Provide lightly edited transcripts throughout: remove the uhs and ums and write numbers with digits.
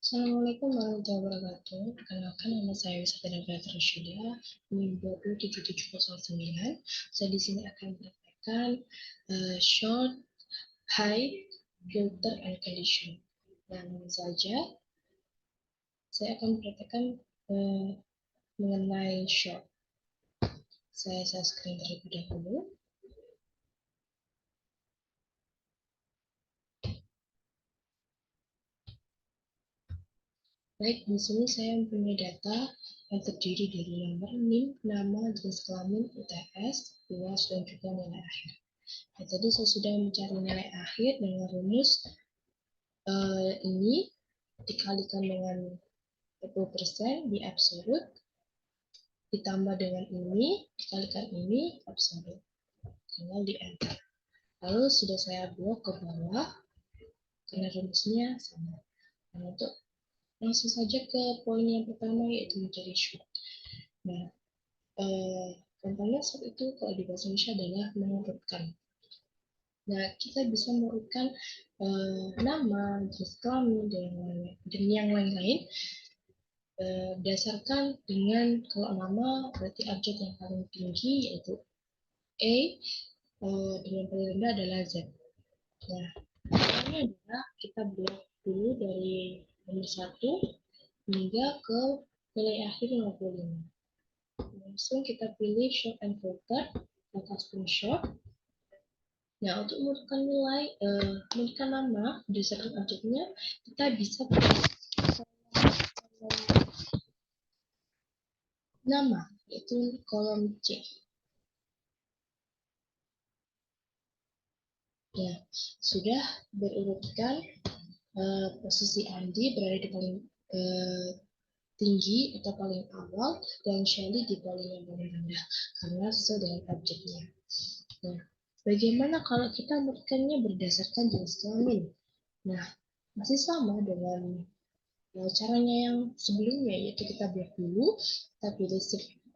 Assalamualaikum warahmatullahi wabarakatuh. Perkenalkan, nama saya Wisata Rashidah, NIM 27709. Saya di sini akan mempraktekkan short, high, filter, and condition. Dan saja, saya akan mempraktekkan mengenai short. Saya screen terlebih dahulu. Baik, di sini saya mempunyai data yang terdiri dari nomor NIM, nama, jenis kelamin, UTS, luas, dan juga nilai akhir. Nah, tadi saya sudah mencari nilai akhir dengan rumus ini dikalikan dengan 20% di absolut, ditambah dengan ini, dikalikan ini, absolut. Tinggal di enter. Lalu sudah saya blok ke bawah, karena rumusnya sama. Nah, untuk langsung saja ke poin yang pertama, yaitu mencari short. Nah, contohnya short itu kalau di bahasa Indonesia adalah mengurutkan. Nah, kita bisa mengurutkan nama, jenis kelamin, dan yang lain-lain berdasarkan dengan, kalau nama berarti abjad yang paling tinggi yaitu A, dengan paling rendah adalah Z. Nah, ini adalah kita blok dulu dari nomor 1 hingga ke nilai akhir 55. Langsung kita pilih short and filter, custom short. Nah, untuk menentukan nilai, menentukan nama berdasarkan objeknya, kita bisa pilih nama, yaitu kolom C. Ya, sudah berurutkan posisi Andi berada di paling tinggi atau paling awal, dan Shelly di paling rendah, karena sesuai dengan objeknya. Nah, bagaimana kalau kita menentukannya berdasarkan jenis kelamin? Nah, masih sama dengan caranya yang sebelumnya, yaitu kita blok dulu, kita pilih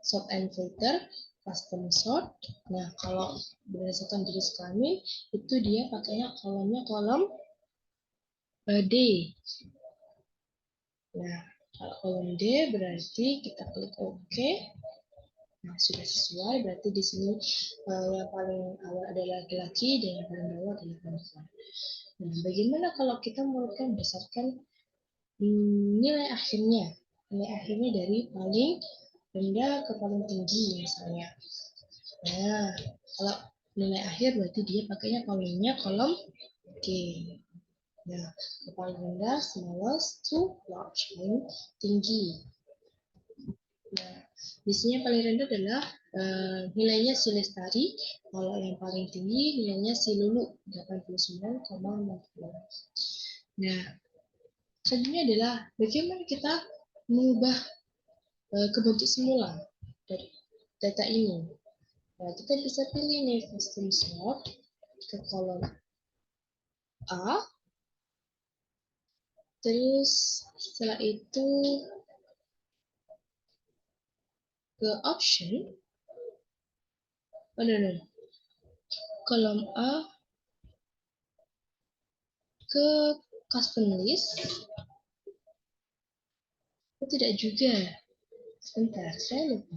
sort and filter, custom sort. Nah, kalau berdasarkan jenis kelamin, itu dia pakainya kolomnya kolom D. Nah, kalau kolom D berarti kita klik OK. Nah, sudah sesuai, berarti di sini yang paling awal adalah laki-laki dan yang paling bawah adalah perempuan. Nah, bagaimana kalau kita menurutkan berdasarkan nilai akhirnya? Nilai akhirnya dari paling rendah ke paling tinggi misalnya. Nah, kalau nilai akhir berarti dia pakainya kolomnya kolom G. Nah, ke paling rendah smallest to large, paling tinggi. Nah, di sini yang paling rendah adalah nilainya si Lestari, kalau yang paling tinggi nilainya si Lulu 89,60. Nah, selanjutnya adalah bagaimana kita mengubah ke bentuk semula dari data ini. Nah, kita bisa pilih nih custom sort ke kolom A, terus setelah itu ke option, kolom A ke custom list. Oh, tidak juga, sebentar, saya lupa.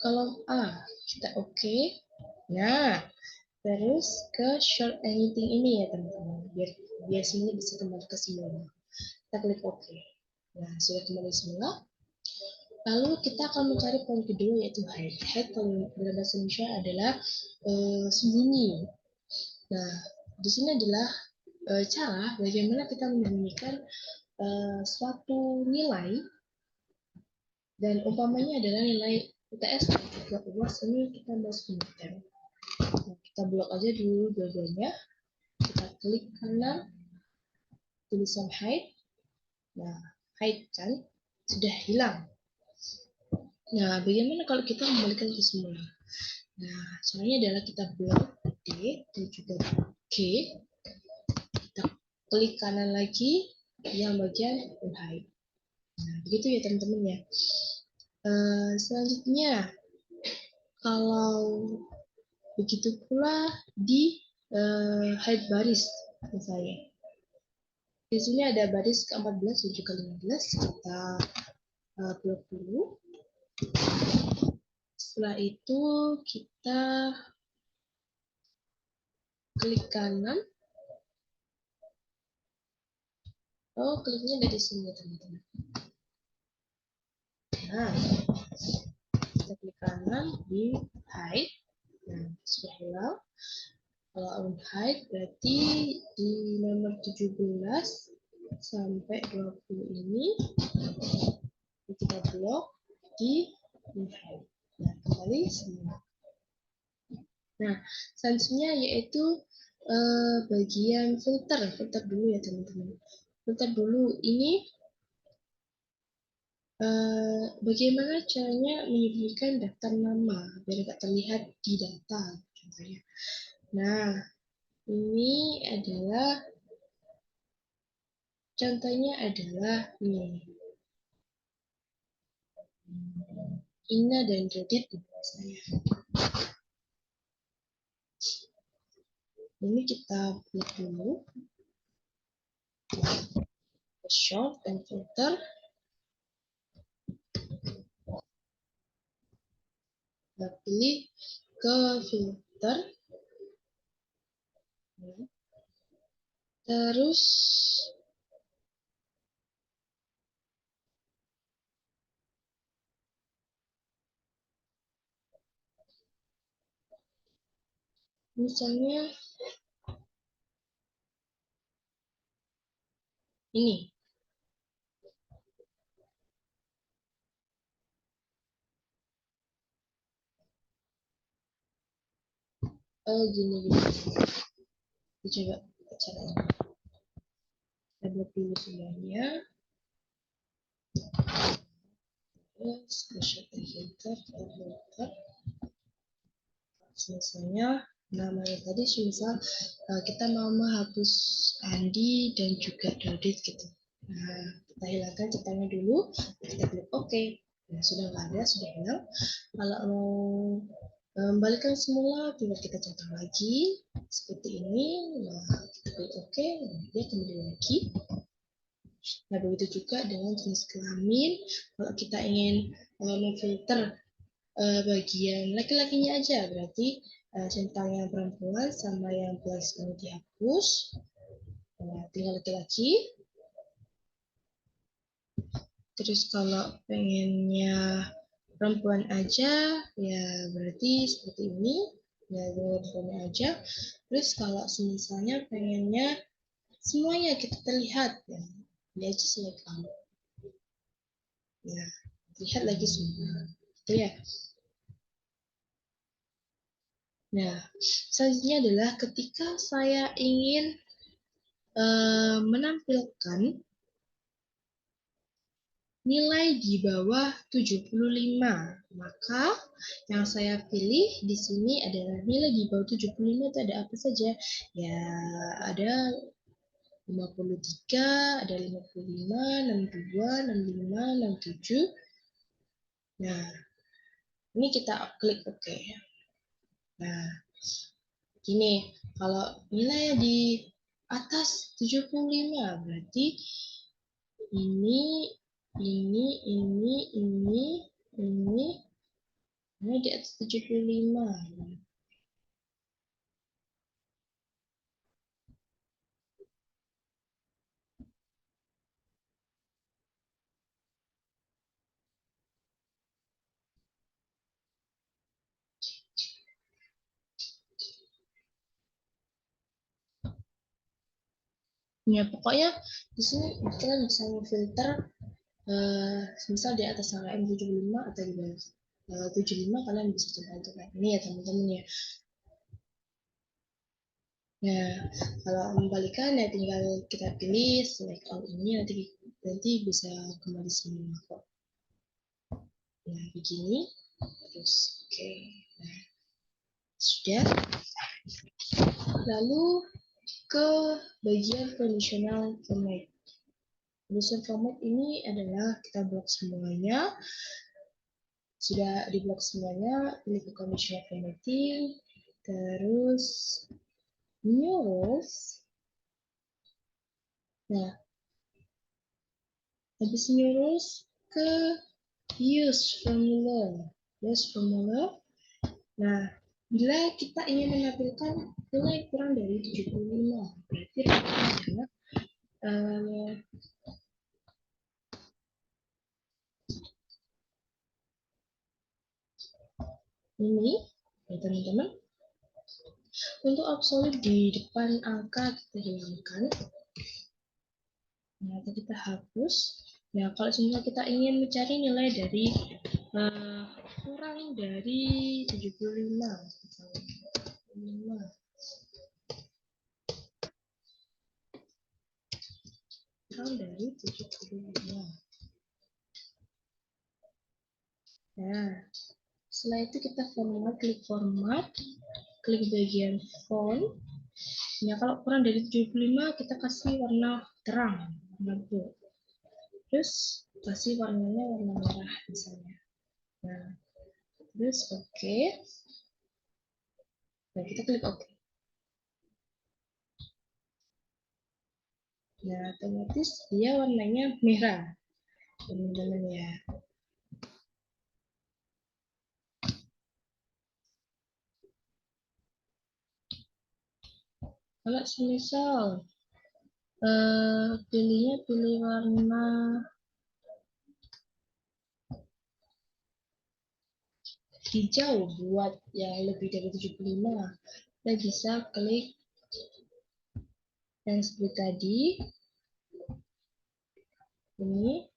Kolom A kita oke. Nah, terus ke short anything ini ya teman-teman, biar sini bisa kembali ke semula. Kita klik oke. Nah, sudah kembali semula. Lalu kita akan mencari poin kedua, yaitu hide. Hide kalau dalam bahasa Indonesia adalah sembunyi. Nah, di sini adalah cara bagaimana kita menyembunyikan suatu nilai, dan umpamanya adalah nilai UTS dan juga UAS. Ini kita bahas sembunyikan. Nah, kita blok aja dulu dua-duanya. Kita klik kanan, tulisan hide. Nah, hide kan sudah hilang. Nah, bagaimana kalau kita kembalikan ke semula? Nah, caranya adalah kita blok D dan juga G. Kita klik kanan lagi yang bagian hide. Nah, begitu ya teman-teman ya. Selanjutnya, kalau begitu pula di hide baris misalnya. Di sini ada baris ke-14 dan juga 15. Kita blok dulu. Setelah itu kita klik kanan. Oh, kliknya dari sini, teman-teman. Nah, kita klik kanan di hide. Nah, sudah hilang. Kalau on hide berarti di nomor 17 sampai 20 ini kita blok di hide. Nah, kembali semua. Nah, selanjutnya yaitu bagian filter. Filter dulu ya, teman-teman. Filter dulu ini bagaimana caranya menyembunyikan daftar nama biar tidak terlihat di data contohnya. Nah, ini adalah contohnya adalah ini. Ina dan Radit saya. Ini kita buat dulu. Short dan filter. Kita pilih ke filter. Terus misalnya ini. Oh, gini. Coba caranya. Kita buat dulu semuanya. Terus filter. Misalnya namanya tadi misal kita mau menghapus Andi dan juga Dodit gitu. Nah, kita hilangkan ceritanya dulu, kita klik OK. Nah, sudah nggak ada, sudah hilang. Kalau mau kembalikan semula, tinggal kita contoh lagi seperti ini. Nah, kita klik OK, nah, dia kembali lagi. Nah, begitu juga dengan jenis kelamin. Kalau kita ingin memfilter bagian laki-lakinya aja, berarti centang yang perempuan sama yang plus ini dihapus. Nah, tinggal laki-laki. Terus kalau pengennya perempuan aja, ya berarti seperti ini. Ya, perempuan aja. Terus kalau misalnya pengennya semuanya kita terlihat, ya, ini aja select all. Ya, lihat lagi semua. Itu ya. Nah, selanjutnya adalah ketika saya ingin menampilkan nilai di bawah 75, maka yang saya pilih di sini adalah nilai di bawah 75 itu ada apa saja? Ya, ada 53, ada 55, 62, 65, 67. Nah, ini kita klik OK. Nah, gini, kalau nilai di atas 75 berarti ini di atas 75. Ya, pokoknya di sini kita bisa filter misal di atas angka M75 atau di bawah 75, kalian bisa coba untuk kayak ini ya, teman-teman ya. Nah, kalau membalikan ya tinggal kita pilih select all ini, nanti bisa kembali semua kok. Nah, begini. Terus oke. Nah, sudah. Lalu ke bagian conditional format. Conditional format ini adalah kita blok semuanya. Sudah di blok semuanya, pilih ke conditional formatting, terus new rules. Nah, habis nyurus ke use formula. Use formula. Nah, bila kita ingin menampilkan nilai kurang dari 75, berarti adalah ini, ya teman-teman. Untuk absolut di depan angka kita hilangkan. Nah, kita hapus. Nah, kalau misalnya kita ingin mencari nilai dari kurang dari 75, kurang dari 75. Nah, setelah itu kita format, klik bagian font. Nah, kalau kurang dari 75 kita kasih warna terang, warna blue. Terus kasih warnanya warna merah misalnya. Nah, terus oke. Nah, kita klik oke. Nah, otomatis dia warnanya merah, teman-teman ya. Kalau semisal pilih warna hijau buat yang lebih dari 75, kita bisa klik yang seperti tadi, ini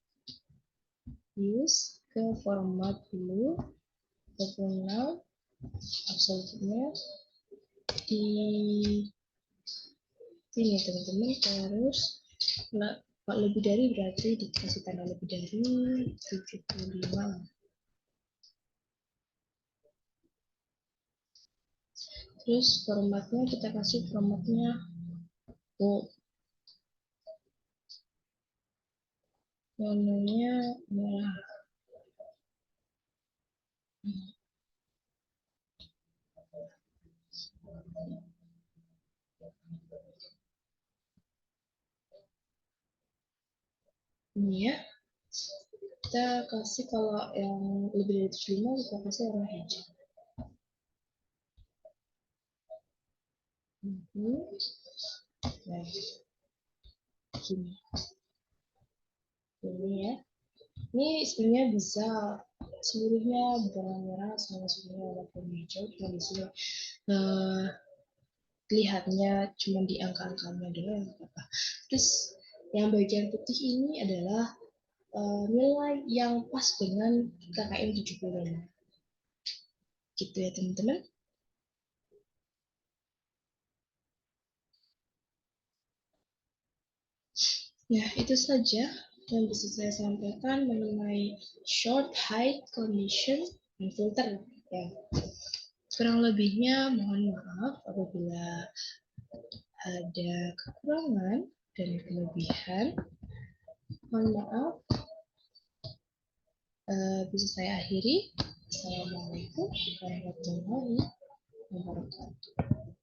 use ke format dulu, kemudian absolutnya di sini teman-teman, terus kalau lebih dari berarti dikasih tanda lebih dari 75. Terus formatnya kita kasih formatnya bold, warnanya merah. Ini ya, kita kasih kalau yang lebih dari 75 kita kasih warna hijau. Nah, gini. Ini ya. Ini sebenarnya bisa seluruhnya warna merah sama seluruhnya warna hijau, cuma di sini lihatnya cuma di angka-angkanya doang apa. Terus yang bagian putih ini adalah nilai yang pas dengan KKM 75. Gitu ya teman-teman. Nah, itu saja yang bisa saya sampaikan mengenai short height condition dan filter. Ya. Kurang lebihnya mohon maaf apabila ada kekurangan dan kelebihan. Mohon maaf. Bisa saya akhiri. Assalamualaikum warahmatullahi wabarakatuh.